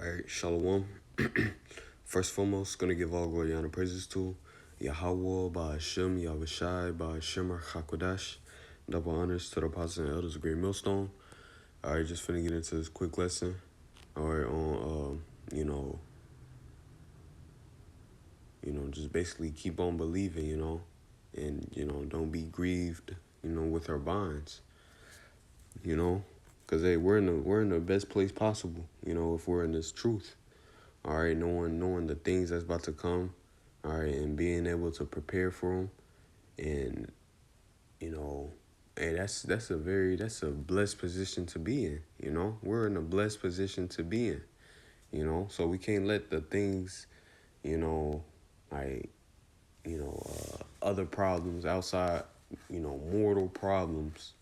Alright, Shalom. First and foremost, gonna give all glory, honor, praises to Yahweh, Ba'ashem, Yahushai, Ba'ashem, Hakodash. Double honors to the apostles and elders of Great Millstone. Alright, just finna get into this quick lesson. Alright, on just basically keep on believing, and don't be grieved, with our bonds, because hey, we're in the best place possible, if we're in this truth. All right, knowing the things that's about to come, all right, and being able to prepare for them, and hey, that's a blessed position to be in. We're in a blessed position to be in. So we can't let the things, like other problems outside, mortal problems,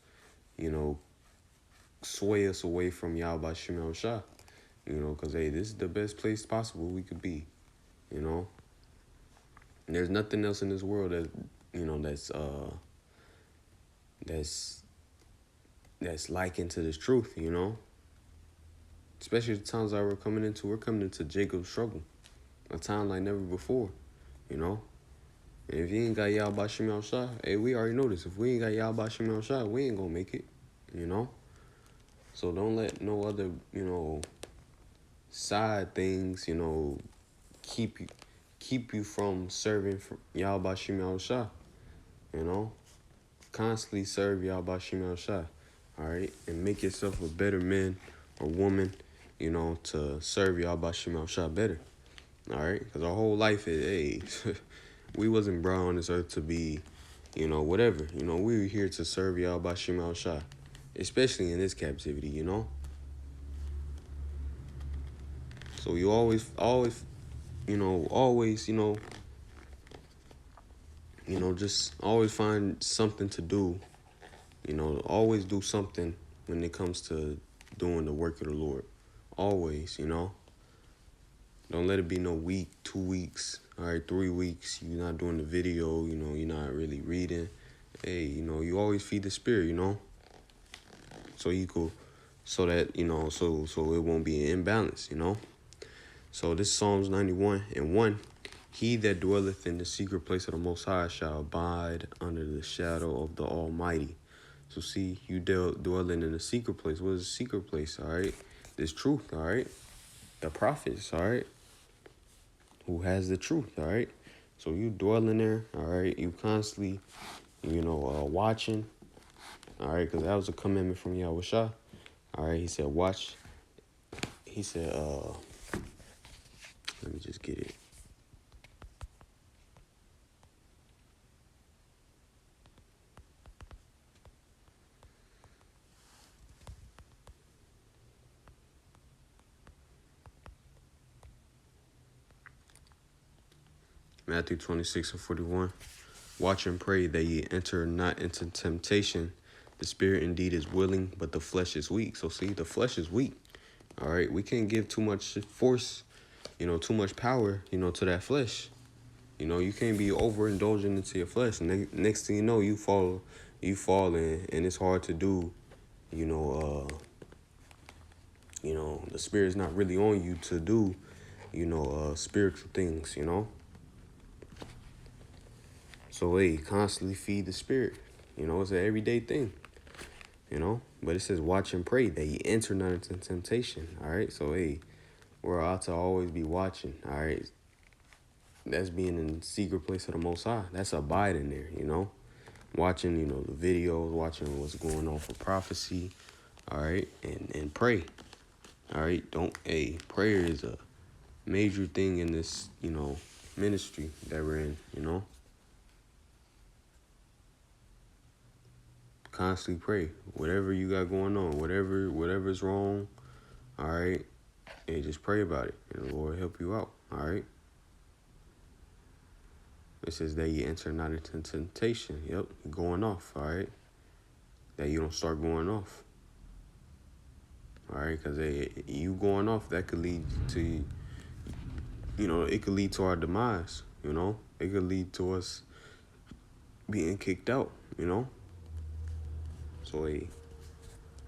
sway us away from Yahweh Shem Shah. Because, hey, this is the best place possible we could be, And there's nothing else in this world that, that's likened to this truth, Especially the times that we're coming into Jacob's struggle, a time like never before, And if you ain't got Yahweh Shem Shah, hey, we already know this. If we ain't got Yahweh Shem Shah, we ain't gonna make it, So don't let no other, side things, keep you from serving Yahweh Shem Shah, Constantly serve Yahweh Shem Shah, all right? And make yourself a better man or woman, to serve Yahweh Shem Shah better, all right? Because our whole life is, hey, we wasn't brought on this earth to be, whatever. We were here to serve Yahweh Shem Shah, especially in this captivity, So you always, just always find something to do, always do something when it comes to doing the work of the Lord. Always, Don't let it be no week, 2 weeks, all right, 3 weeks. You're not doing the video, you're not really reading. Hey, you always feed the spirit, So you could, so that, so it won't be an imbalance, So this is Psalms 91:1. He that dwelleth in the secret place of the Most High shall abide under the shadow of the Almighty. So see, you dwelling in the secret place. What is the secret place, all right? This truth, all right? The prophets, all right? Who has the truth, all right? So you dwell in there, all right? You constantly, watching, all right? Because that was a commandment from Yahweh Shah. All right, he said, watch. He said, let me just get it. Matthew 26:41. Watch and pray that ye enter not into temptation. The spirit indeed is willing, but the flesh is weak. So see, the flesh is weak. All right, we can't give too much force, too much power, to that flesh. You can't be overindulging into your flesh. Next thing you know, you fall in, and it's hard to do. The spirit's not really on you to do, spiritual things, So, hey, constantly feed the spirit. It's an everyday thing, But it says, watch and pray that ye enter not into temptation, all right? So, hey, we're ought to always be watching, all right? That's being in the secret place of the Most High. That's abiding there, Watching, the videos, watching what's going on for prophecy, all right? And pray, all right? Prayer is a major thing in this, ministry that we're in, Constantly pray. Whatever you got going on, whatever's wrong, all right? Hey, just pray about it, and the Lord will help you out, all right? It says that you enter not into temptation. Yep, you're going off, all right? That you don't start going off, all right? Because you going off, that could lead to, it could lead to our demise, It could lead to us being kicked out, So, hey,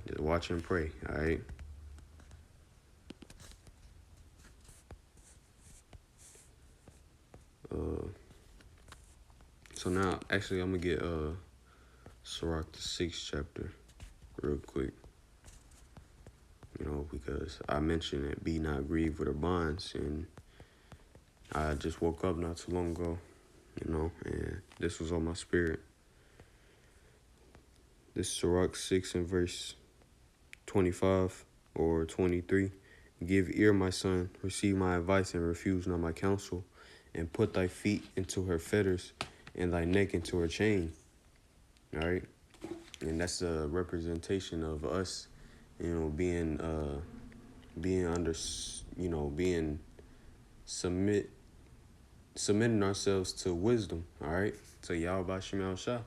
just watch and pray, all right? So now, actually, I'm gonna get Sirach the 6th chapter real quick. You know, because I mentioned it, be not grieved with her bonds, and I just woke up not too long ago, you know, and this was on my spirit. This is Sirach 6 and verse 25 or 23. Give ear, my son, receive my advice, and refuse not my counsel, and put thy feet into her fetters, and thy neck into her chain. All right, and that's a representation of us, you know, being under, you know, being submitting ourselves to wisdom. All right, to Yahweh Shemel Shah.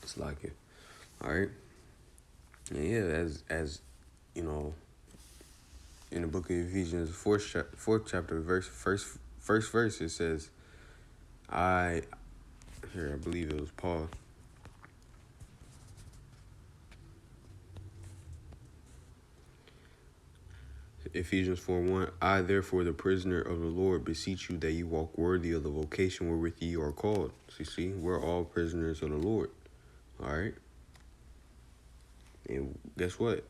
It's like it. All right, and yeah, as you know, in the book of Ephesians, fourth chapter, first verse, it says, I believe it was Paul. Ephesians 4:1, I therefore, the prisoner of the Lord, beseech you that you walk worthy of the vocation wherewith ye are called. So you see, we're all prisoners of the Lord. All right. And guess what?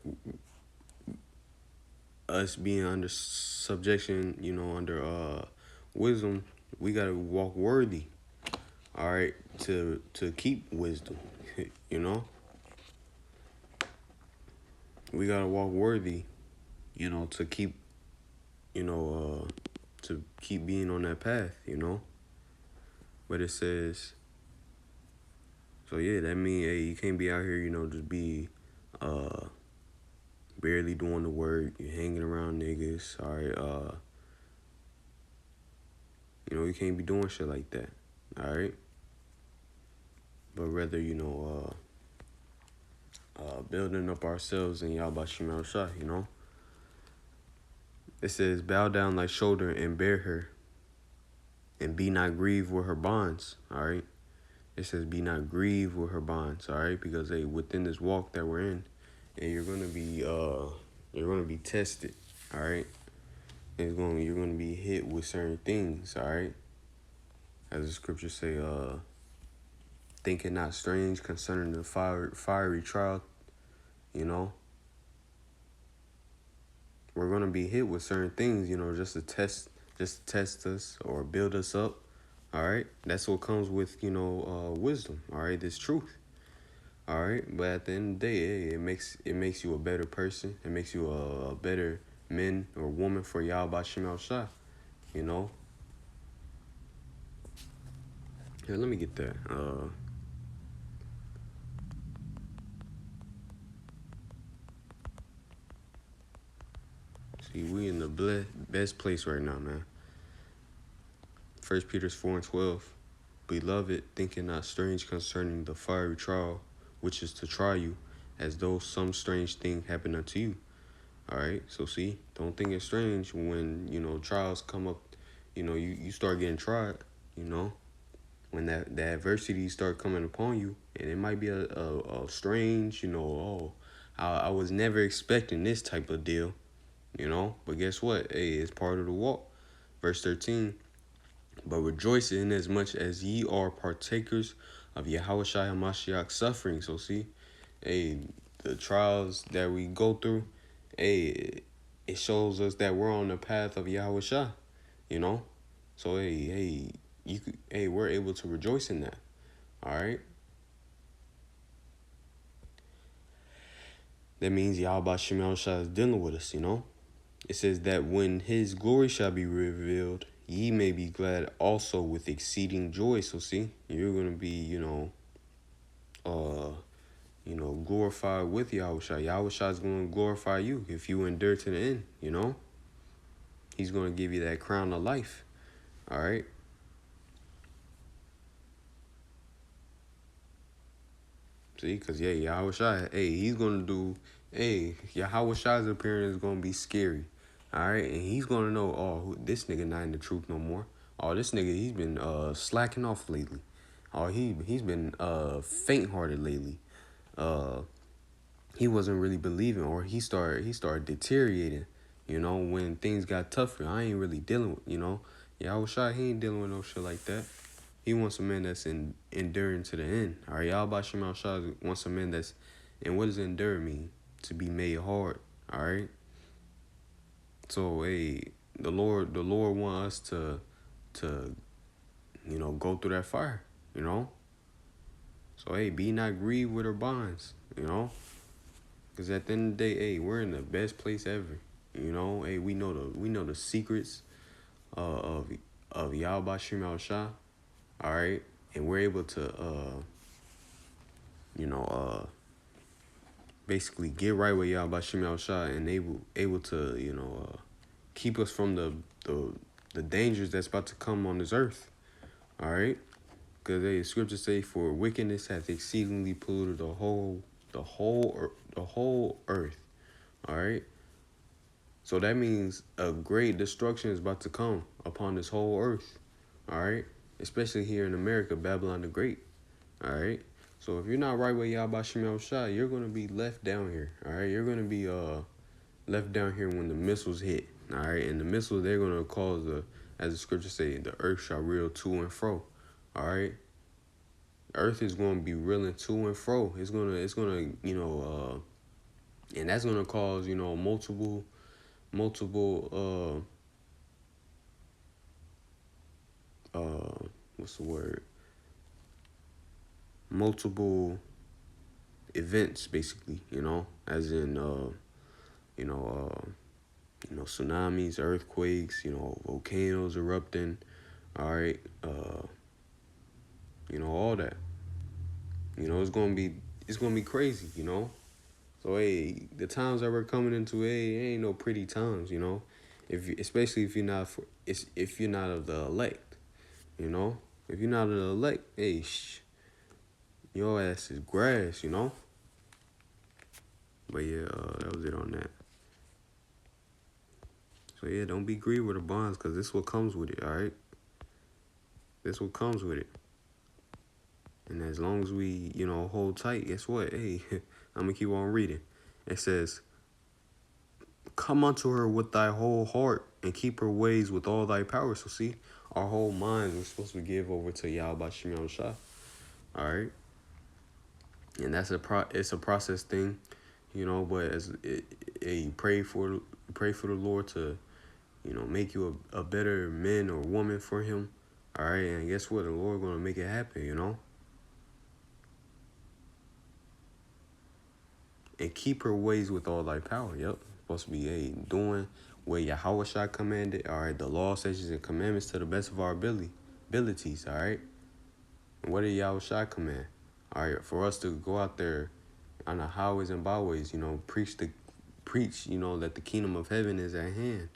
Us being under subjection, you know, under wisdom, we gotta walk worthy. All right, to keep wisdom, you know. We gotta walk worthy, you know, to keep, you know, to keep being on that path, you know. But it says, so yeah, that means, hey, you can't be out here, you know, just be barely doing the work, you're hanging around niggas, all right, you know, you can't be doing shit like that, all right. But rather, you know, building up ourselves in Yahweh Shemel Shah, you know. It says, bow down thy shoulder and bear her, and be not grieved with her bonds, all right. It says, be not grieved with her bonds, all right, because hey, within this walk that we're in, and you're gonna be tested, all right. You're gonna be hit with certain things, all right. As the scriptures say, think it not strange concerning the fiery trial, you know. We're gonna be hit with certain things, you know, just to test us or build us up. All right, that's what comes with, you know, wisdom. All right, this truth. All right, but at the end of the day, it makes you a better person. It makes you a better man or woman for Yahweh Shemel Shah. You know. Here, let me get that. See, we in the best place right now, man. 1 Peter 4:12. Beloved, thinking not strange concerning the fiery trial, which is to try you, as though some strange thing happened unto you. All right, so see, don't think it's strange when, you know, trials come up, you know, you start getting tried, you know, when the adversity start coming upon you, and it might be a strange, you know, I was never expecting this type of deal, you know, but guess what? Hey, it's part of the walk. Verse 13, but rejoice in as much as ye are partakers of Yahushua HaMashiach's suffering. So see, hey, the trials that we go through, hey, it shows us that we're on the path of Yahushua, you know. So we're able to rejoice in that. All right. That means Yahweh Shemel Shah is dealing with us, you know. It says that when his glory shall be revealed, ye may be glad also with exceeding joy. So see, you're gonna be, you know, glorified with Yahushua. Yahushua is gonna glorify you if you endure to the end, you know. He's gonna give you that crown of life. All right. See, because, yeah, Yahushua, hey, he's going to do, hey, Yahushua's appearance is going to be scary. All right. And he's going to know, oh, this nigga not in the truth no more. Oh, this nigga, he's been slacking off lately. Oh, he's been faint-hearted lately. He wasn't really believing, or he started deteriorating, You know, when things got tougher, I ain't really dealing with, Yahushua, he ain't dealing with no shit like that. He wants a man that's enduring to the end. All right, Yahweh Shem Shah wants a man that's, and what does endure mean? To be made hard. All right. So, hey, the Lord want us to, go through that fire. You know. So, hey, be not grieved with our bonds. You know, because at the end of the day, hey, we're in the best place ever. You know, hey, we know the secrets of Yahweh Shem Shah. All right, and we're able to basically get right with Yahweh Shem Shah and able to keep us from the dangers that's about to come on this earth. All right, because the scriptures say, "For wickedness hath exceedingly polluted the whole earth." All right. So that means a great destruction is about to come upon this whole earth. All right. Especially here in America, Babylon the Great. All right. So if you're not right with Yahweh Shem Shah, you're going to be left down here. All right. You're going to be left down here when the missiles hit. All right. And the missiles, they're going to cause as the scriptures say, the earth shall reel to and fro. All right. Earth is going to be reeling to and fro. It's going to, and that's going to cause, multiple what's the word? Multiple events, basically, as in, tsunamis, earthquakes, volcanoes erupting, all right, all that. It's gonna be crazy, So hey, the times that we're coming into, hey, it ain't no pretty times, especially if you're not of the elect, if you're not of the elect, hey, your ass is grass, But yeah, that was it on that. So yeah, don't be greedy with the bonds, because this is what comes with it, all right? This what comes with it. And as long as we, hold tight, guess what? Hey, I'm going to keep on reading. It says, "Come unto her with thy whole heart, and keep her ways with all thy power." So see, our whole minds we're supposed to give over to Yahweh Shem Shah. All right? And that's it's a process thing, but you pray for the Lord to, make you a better man or woman for him. All right? And guess what? The Lord going to make it happen, And keep her ways with all thy power. Yep. Supposed to be doing what Yahweh Shah commanded. All right. The law, statutes, and commandments to the best of our abilities. All right. And what did Yahweh Shah command? All right. For us to go out there on the highways and byways, preach, that the kingdom of heaven is at hand.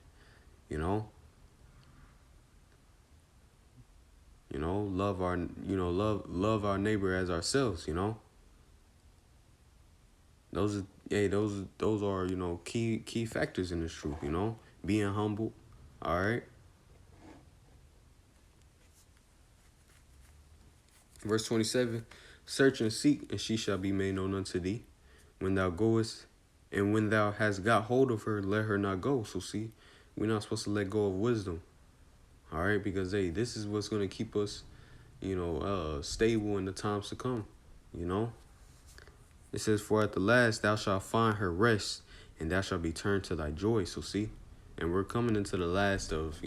Love our neighbor as ourselves, Those are key factors in this truth, being humble. All right. Verse 27, "Search and seek, and she shall be made known unto thee. When thou goest, and when thou hast got hold of her, let her not go." So see, we're not supposed to let go of wisdom. All right, because this is what's going to keep us, stable in the times to come. It says, "For at the last thou shalt find her rest, and thou shalt be turned to thy joy." So see, and we're coming into the last of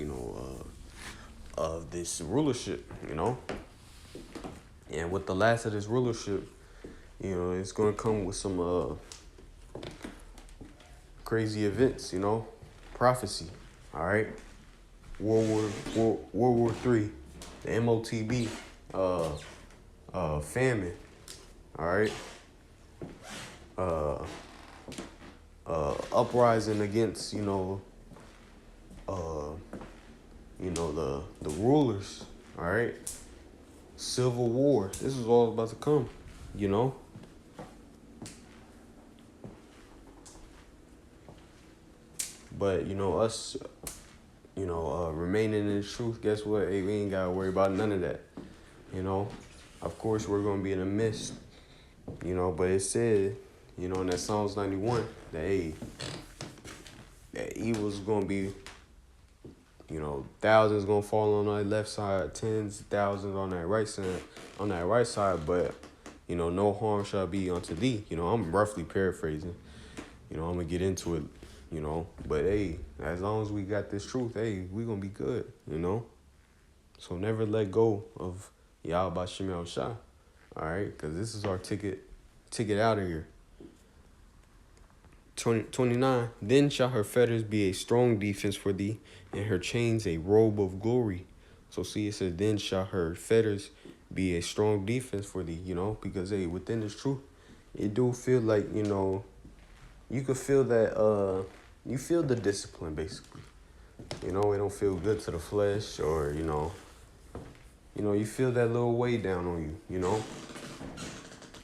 this rulership, and with the last of this rulership, it's gonna come with some crazy events, prophecy. All right, World War III, the MOTB, famine. All right. Uprising against, the rulers, all right? Civil war. This is all about to come, But, us, remaining in the truth, guess what? Hey, we ain't got to worry about none of that, Of course, we're going to be in the midst, but it said, in that Psalms 91, that, hey, evil's gonna be, thousands gonna fall on our left side, tens, thousands on that right side, but no harm shall be unto thee. I'm roughly paraphrasing. I'm gonna get into it, but hey, as long as we got this truth, hey, we gonna be good. So never let go of Yahweh Shem Yahushua. All right, because this is our ticket out of here. 29. Then shall her fetters be a strong defense for thee, and her chains a robe of glory. So see, it says, then shall her fetters be a strong defense for thee, because hey, within this truth, it do feel like, you could feel that you feel the discipline basically. It don't feel good to the flesh, or you feel that little weight down on you,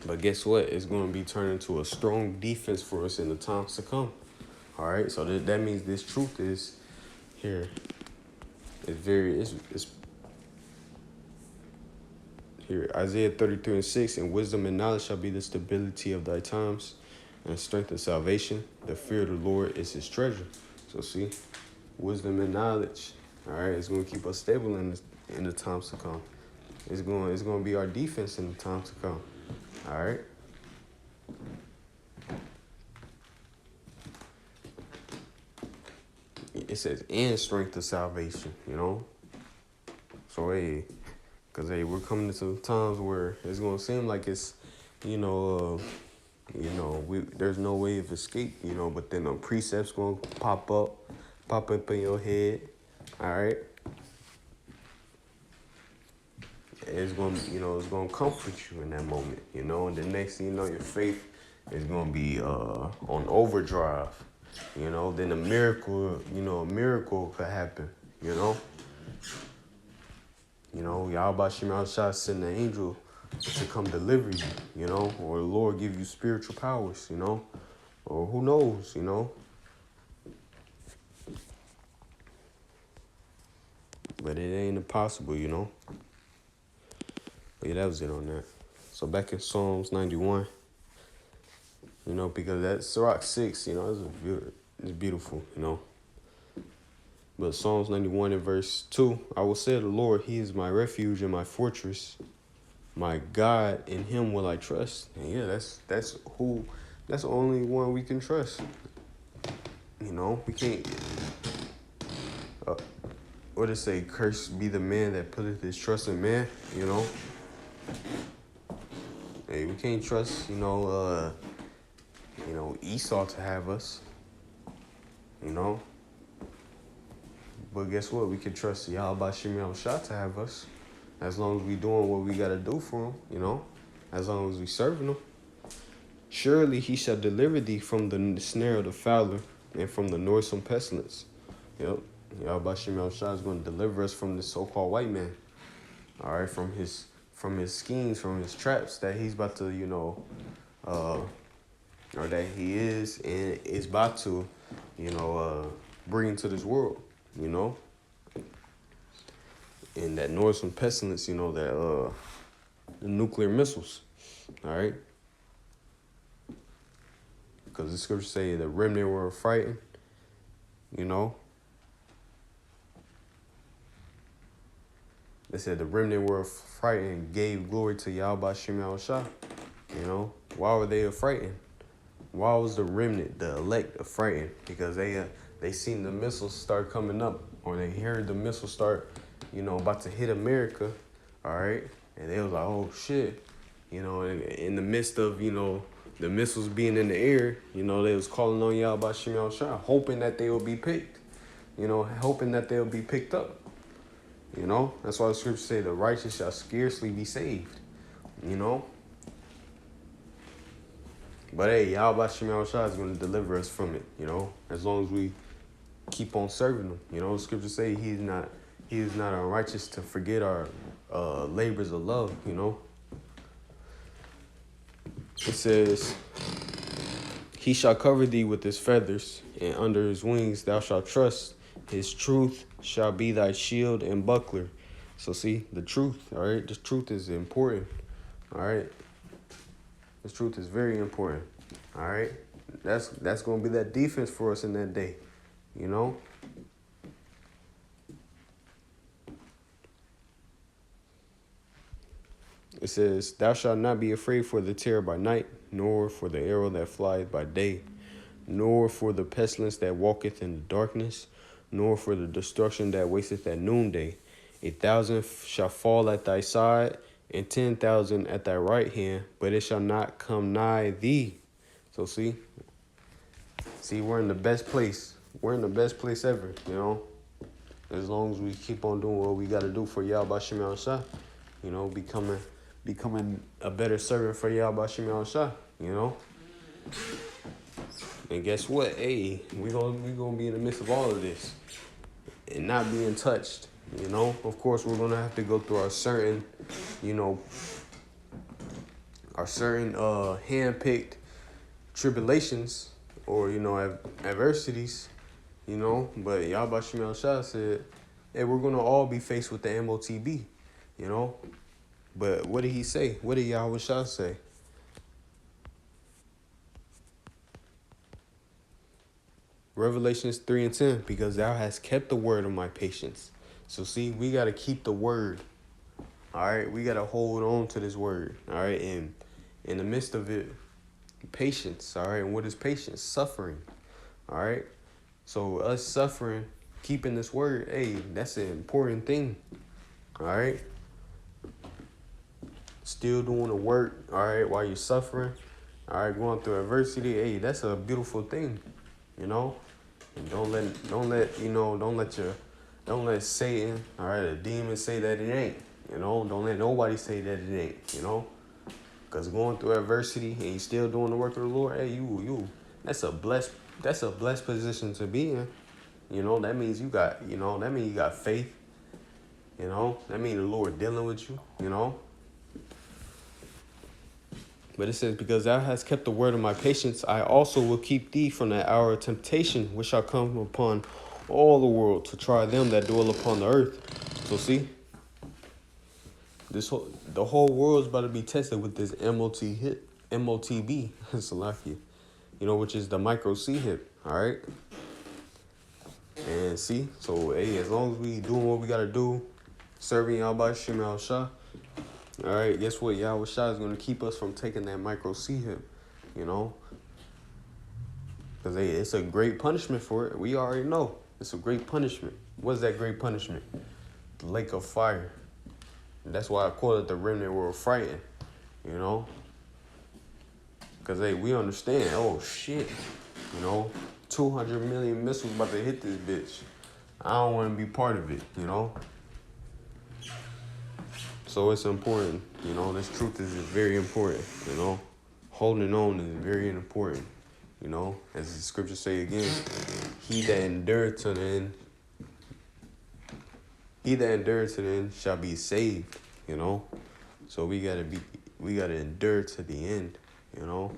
But guess what? It's going to be turned into a strong defense for us in the times to come. All right, so that means this truth is here. It's here. Isaiah 33:6, and wisdom and knowledge shall be the stability of thy times, and strength and salvation. The fear of the Lord is his treasure. So see, wisdom and knowledge. All right, it's going to keep us stable in the times to come. It's going to be our defense in the times to come. All right. It says, and strength of salvation, So, hey, because, hey, we're coming to some times where it's going to seem like it's, there's no way of escape, but then the precepts going to pop up in your head. All right. It's going to, it's going to comfort you in that moment, and the next thing you know, your faith is going to be on overdrive, then a miracle could happen, Yahweh Shem Yahushua send an angel to come deliver you, or the Lord give you spiritual powers, or who knows, But it ain't impossible, But yeah, that was it on that. So back in Psalms 91, because that Sirach 6, it's beautiful, But Psalms 91 and verse 2, I will say to the Lord, he is my refuge and my fortress, my God, in him will I trust. And yeah, that's the only one we can trust. We can't, what did it say? Cursed be the man that putteth his trust in man, Hey, we can't trust, Esau to have us, But guess what? We can trust Yahweh Shem Yahushua to have us, as long as we doing what we got to do for him, as long as we serving him. Surely he shall deliver thee from the snare of the fowler and from the noisome pestilence. Yep. Yahweh Shem Yahushua is going to deliver us from this so-called white man. All right, from his schemes, from his traps that he's about to, or that he is and is about to, bring into this world, And that noisome pestilence, that the nuclear missiles, all right? Because the scriptures say the remnant were frightened, They said the remnant were frightened and gave glory to Yahweh Shem Yahushua. Why were they frightened? Why was the remnant, the elect, frightened? Because they seen the missiles start coming up, or they heard the missiles start, about to hit America, all right? And they was like, oh, shit. In the midst of, the missiles being in the air, they was calling on Yahweh Shem Yahushua, hoping that they would be picked, hoping that they'll be picked up. That's why the scriptures say the righteous shall scarcely be saved, But hey, Yahweh Shem Yahushua is going to deliver us from it, as long as we keep on serving him. The scriptures say he is not unrighteous to forget our labors of love, It says, he shall cover thee with his feathers, and under his wings thou shalt trust. His truth shall be thy shield and buckler. So see, the truth, all right? The truth is important, all right? This truth is very important, all right? That's going to be that defense for us in that day, you know. It says, "Thou shalt not be afraid for the terror by night, nor for the arrow that flieth by day, nor for the pestilence that walketh in the darkness, nor for the destruction that wasteth at noonday. 1,000 shall fall at thy side, and 10,000 at thy right hand, but it shall not come nigh thee." So see, we're in the best place. We're in the best place ever, you know. As long as we keep on doing what we got to do for Yahweh Shem Yahushua, you know, becoming a better servant for Yahweh Shem Yahushua, you know. And guess what? Hey, we gonna be in the midst of all of this and not being touched, you know. Of course, we're gonna have to go through our certain, you know, hand-picked tribulations or, you know, adversities, you know. But Yahweh Shem Yahushua said, hey, we're gonna all be faced with the MOTB, you know. But what did he say? What did Yahweh Shah say? Revelations 3:10, because thou hast kept the word of my patience. So see, we got to keep the word. All right, we got to hold on to this word. All right, and in the midst of it, patience. All right, and what is patience? Suffering. All right, so us suffering, keeping this word, hey, that's an important thing. All right, still doing the work. All right, while you're suffering. All right, going through adversity, hey, that's a beautiful thing, you know. And don't let Satan, all right, a demon say that it ain't, you know. Don't let nobody say that it ain't, you know. Because going through adversity and you still doing the work of the Lord, hey, that's a blessed position to be in. You know, that means you got faith. You know, that means the Lord dealing with you, you know. But it says, because thou hast kept the word of my patience, I also will keep thee from that hour of temptation, which shall come upon all the world to try them that dwell upon the earth. So see, the whole world's about to be tested with this MOTB, Salakia, you know, which is the micro C hip. All right. And see, so hey, as long as we doing what we gotta do, serving Yahweh Shem Yahushua, all right, guess what? Yahweh Shah is going to keep us from taking that micro C hip, you know? Because hey, it's a great punishment for it. We already know. It's a great punishment. What's that great punishment? The lake of fire. And that's why I call it the remnant world frightened, you know? Because hey, we understand, oh shit, you know? 200 million missiles about to hit this bitch. I don't want to be part of it, you know? So it's important, you know, this truth is very important, you know. Holding on is very important, you know. As the scriptures say again, he that endured to the end shall be saved, you know. So we gotta endure to the end, you know.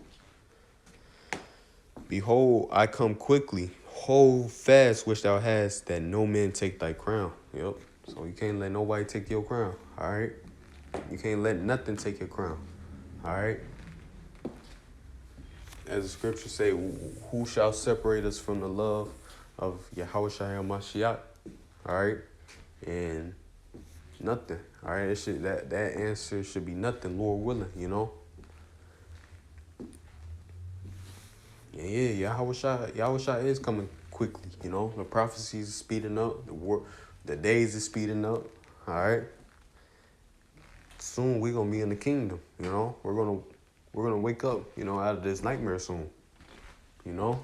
Behold, I come quickly. Hold fast which thou hast, that no man take thy crown. Yep. So you can't let nobody take your crown, all right? You can't let nothing take your crown, all right? As the scriptures say, who shall separate us from the love of Yahweh Mashiach, all right? And nothing, all right? That answer should be nothing, Lord willing, you know? Yeah, Yahweh is coming quickly, you know? The prophecies are speeding up, the days are speeding up, all right? Soon we're gonna be in the kingdom, you know. We're gonna wake up, you know, out of this nightmare soon, you know.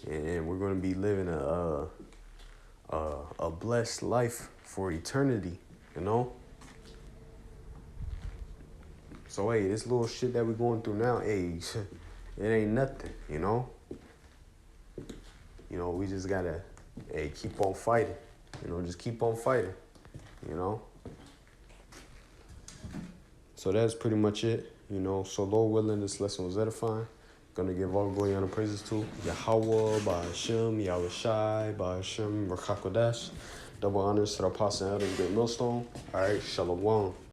And we're gonna be living a blessed life for eternity, you know. So hey, this little shit that we're going through now, hey, it ain't nothing, you know. You know, we just gotta keep on fighting. You know, just keep on fighting, you know. So that's pretty much it, you know. So Lord willing, this lesson was edifying. Gonna give all glory and praises to Yahweh, Ba'ashem, Yahweh Shai, Ba'ashem, Rakakodash. Double honors to the apostle and elders, great millstone. All right, shalom.